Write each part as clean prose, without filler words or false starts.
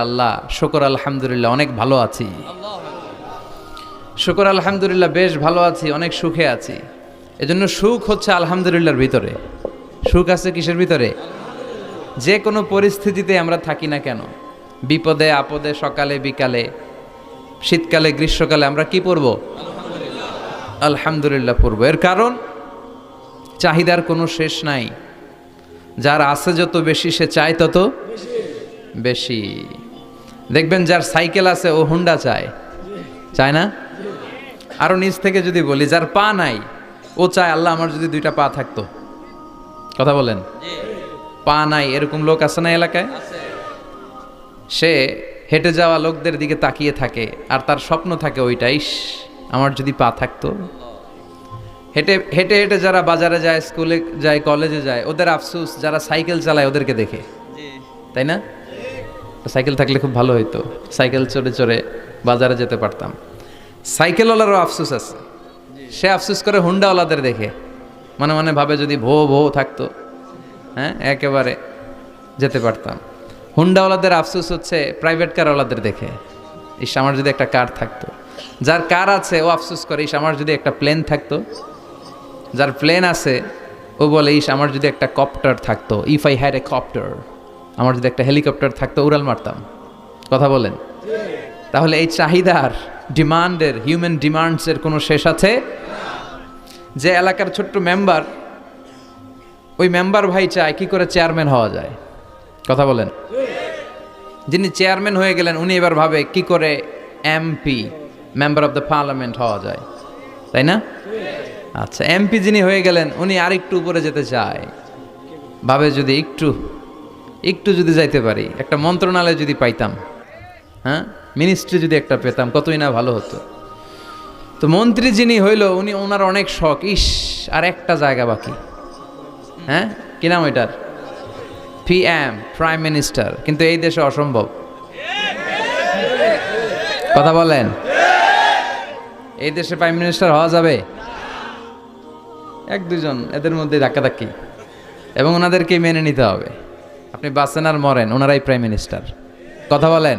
আল্লাহ শুকর আলহামদুলিল্লাহ অনেক ভালো আছি। শুকর আলহামদুলিল্লাহ বেশ ভালো আছি, অনেক সুখে আছি। এজন্য সুখ হচ্ছে আলহামদুলিল্লাহর ভিতরে। সুখ আছে কিসের ভিতরে? যে কোনো পরিস্থিতিতে আমরা থাকি না কেন, বিপদে আপদে, সকালে বিকালে, শীতকালে গ্রীষ্মকালে আমরা কি পড়ব? আলহামদুলিল্লাহ পড়ব। এর কারণ চাহিদার কোনো শেষ নাই। যার আছে যত বেশি সে চায় তত বেশি। দেখবেন যার সাইকেল আছে ও হুন্ডা চায়, চায় না? আরো নিচ থেকে যদি বলি, যার পা নাই ও চায় আল্লাহ আমার যদি দুইটা পা থাকতো। কথা বলেন, পা নাই এরকম লোক আছে না এলাকায়? সে হেঁটে যাওয়া লোকদের দিকে তাকিয়ে থাকে আর তার স্বপ্ন থাকে ওইটাই, আমার যদি পা থাকতো। হেঁটে হেঁটে হেঁটে যারা বাজারে যায়, স্কুলে যায়, কলেজে যায়, ওদের আফসোস যারা সাইকেল চালায় ওদেরকে দেখে, তাই না? সাইকেল থাকলে খুব ভালো হইতো, সাইকেল চড়ে চড়ে বাজারে যেতে পারতাম। সাইকেলওয়ালারও আফসোস আছে, সে আফসোস করে হুন্ডাওয়ালাদের দেখে, মনে মনে ভাবে যদি ভো ভো থাকতো, হ্যাঁ একেবারে যেতে পারতাম। হুন্ডাওয়ালাদের আফসোস হচ্ছে প্রাইভেট কারওয়ালাদের দেখে, ইস আমার যদি একটা কার থাকতো। যার কার আছে ও আফসোস করে, ইস আমার যদি একটা প্লেন থাকতো। যার প্লেন আছে ও বলে, ইস আমার যদি একটা কপ্টার থাকতো, if I had a copter, আমার যদি একটা হেলিকপ্টার থাকতো উড়াল মারতাম। কথা বলেন। তাহলে এই চাহিদার, ডিমান্ডের, হিউম্যান ডিমান্ডসের কোনো শেষ আছে? যে এলাকার ছোট্ট মেম্বার, ওই মেম্বার ভাই চায় কি করে চেয়ারম্যান হওয়া যায়। কথা বলেন। যিনি চেয়ারম্যান হয়ে গেলেন উনি এবার ভাবে কি করে MP, member of the parliament হওয়া যায়, তাই না? আচ্ছা, এমপি যিনি হয়ে গেলেন উনি আর একটু উপরে যেতে চায়, ভাবে যদি একটু যদি যাইতে পারি, একটা মন্ত্রণালয় যদি পাইতাম, হ্যাঁ মিনিস্ট্রি যদি একটা পেতাম কতই না ভালো হতো। তো মন্ত্রী যিনি হইল উনি, ওনার অনেক শখ, ইস আর একটা জায়গা বাকি, হ্যাঁ কি নাম ওইটার? PM, prime minister. কিন্তু এই দেশে অসম্ভব। কথা বলেন, এই দেশে প্রাইম মিনিস্টার হওয়া যাবে? এক দুজন এদের মধ্যে ধাক্কাধাক্কি, এবং ওনাদেরকে মেনে নিতে হবে। আপনি বাঁচেন আর মরেন, ওনারাই প্রাইম মিনিস্টার। কথা বলেন।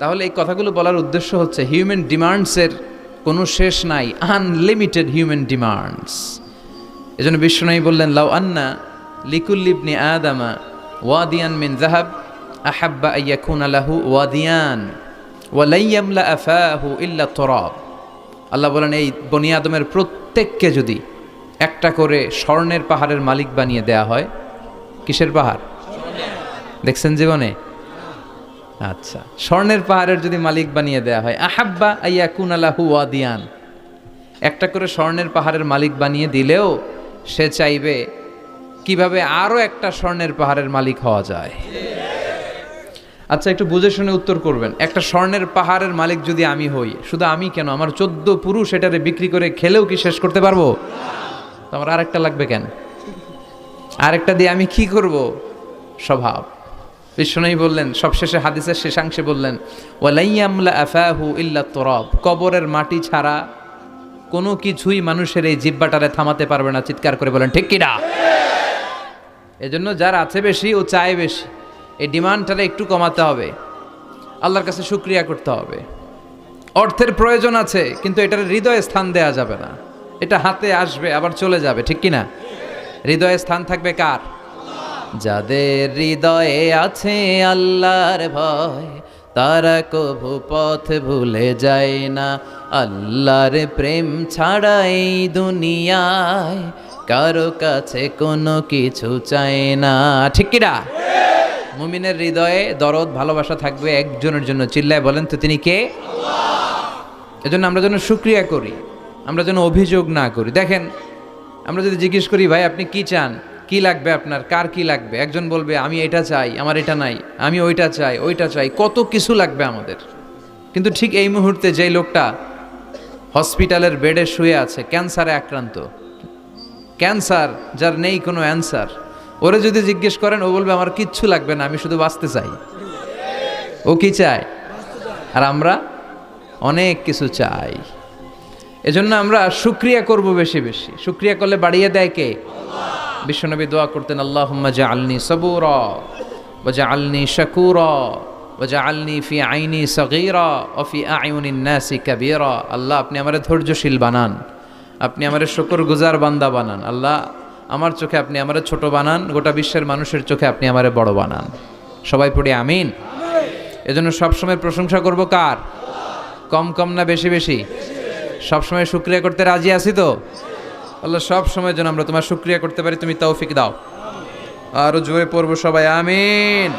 তাহলে এই কথাগুলো বলার উদ্দেশ্য হচ্ছে হিউম্যান ডিমান্ডসের কোনো শেষ নাই, আনলিমিটেড হিউম্যান ডিমান্ডস। এজন্য বিশ্বনবী বললেন, লাউ আন্না লিকুল্লি ইবনি আদামা ওয়াদিয়ান মিন যাহাব আহাব্বা আইয়াকুনা লাহু ওয়াদিয়ান ওয়া লা ইয়ামলা আফাহু ইল্লা তুরাব। আল্লাহ বলেন, এই বনি আদমের প্রত্যেককে যদি একটা করে স্বর্ণের পাহাড়ের মালিক বানিয়ে দেয়া হয়। কিসের পাহাড় দেখছেন জীবনে? আচ্ছা, স্বর্ণের পাহাড়ের যদি মালিক বানিয়ে দেয়া হয়, আহাব্বা আইয়াকুনা লাহু ওয়াদিয়ান, একটা করে স্বর্ণের পাহাড়ের মালিক বানিয়ে দিলেও সে চাইবে কিভাবে আরো একটা স্বর্ণের পাহাড়ের মালিক হওয়া যায়। আচ্ছা, একটু বুঝে শুনে উত্তর করবেন। একটা স্বর্ণের পাহাড়ের মালিক যদি আমি হই, শুধু আমি কেন, আমার 14 পুরুষ এটারে বিক্রি করে খেলেও কি শেষ করতে পারবো? তো আমার আরেকটা লাগবে কেন? আরেকটা দিয়ে আমি কি করব? স্বভাব। বিশ্বনবী বললেন, সবশেষে হাদিসের শেষাংশে বললেন, ওয়ালা ইয়ামলা আফাহু ইল্লা তুরাব, কবরের মাটি ছাড়া কোনো কিছুই মানুষের এই জিহ্বাটারে থামাতে পারবে না। চিৎকার করে বলেন ঠিক কিনা? এজন্য যার আছে বেশি ও চায় বেশি, এই ডিমান্ডটারে একটু কমাতে হবে, আল্লাহর কাছে শুকরিয়া করতে হবে। অর্থের প্রয়োজন আছে, কিন্তু এটার হৃদয়ে স্থান দেয়া যাবে না। এটা হাতে আসবে আবার চলে যাবে, ঠিক কিনা? হৃদয়ে স্থান থাকবে কার? যাদের হৃদয়ে আছে আল্লাহর ভয়, তারা কভু পথ ভুলে যায় না। আল্লাহর প্রেম ছাড়া এই দুনিয়ায় কারো কাছে কোনো কিছু চায় না, ঠিক কিনা? মুমিনের হৃদয়ে দরদ, ভালোবাসা থাকবে একজনের জন্য। চিল্লায় বলেন তো তিনি কে? আল্লাহ। এজন্য আমরা যেন শুকরিয়া করি, আমরা যেন অভিযোগ না করি। দেখেন, আমরা যদি জিজ্ঞেস করি, ভাই আপনি কি চান, কি লাগবে আপনার, কার কি লাগবে, একজন বলবে আমি এটা চাই, আমার এটা নাই, আমি ওইটা চাই, ওইটা চাই, কত কিছু লাগবে আমাদের। কিন্তু ঠিক এই মুহূর্তে যেই লোকটা হসপিটালের বেডে শুয়ে আছে, ক্যান্সারে আক্রান্ত, ক্যান্সার যার নেই কোনো অ্যান্সার, ওরে যদি জিজ্ঞেস করেন ও বলবে আমার কিচ্ছু লাগবে না, আমি শুধু বাঁচতে চাই। ও কি চায়? আর আমরা অনেক কিছু চাই। এজন্য আমরা শুকরিয়া করব বেশি বেশি। শুকরিয়া করলে বাড়িয়ে দেয় কে? বিশ্বনবী দোয়া করতেন, আল্লাহুম্মা জাআলনি সাবুরা ওয়াজআলনি শাকুরা ওয়াজআলনি ফি আইনি সগীরা ওয়া ফি আয়ুনিন নাসি কাবীরা। আল্লাহ আপনি আমারে ধৈর্যশীল বানান, আপনি আমারে শুকরগুজার বান্দা বানান। আল্লাহ আমার চোখে আপনি আমারে ছোট বানান, গোটা বিশ্বের মানুষের চোখে আপনি আমারে বড় বানান। সবাই পড়ি আমিন। এজন্য সবসময় প্রশংসা করব কার? কম কম না বেশি বেশি? সবসময় শুকরিয়া করতে রাজি আছি তো? আল্লাহ সব সময় যেন আমরা তোমার শুকরিয়া করতে পারি, তুমি তৌফিক দাও। আরো জোরে পড়বো সবাই আমিন।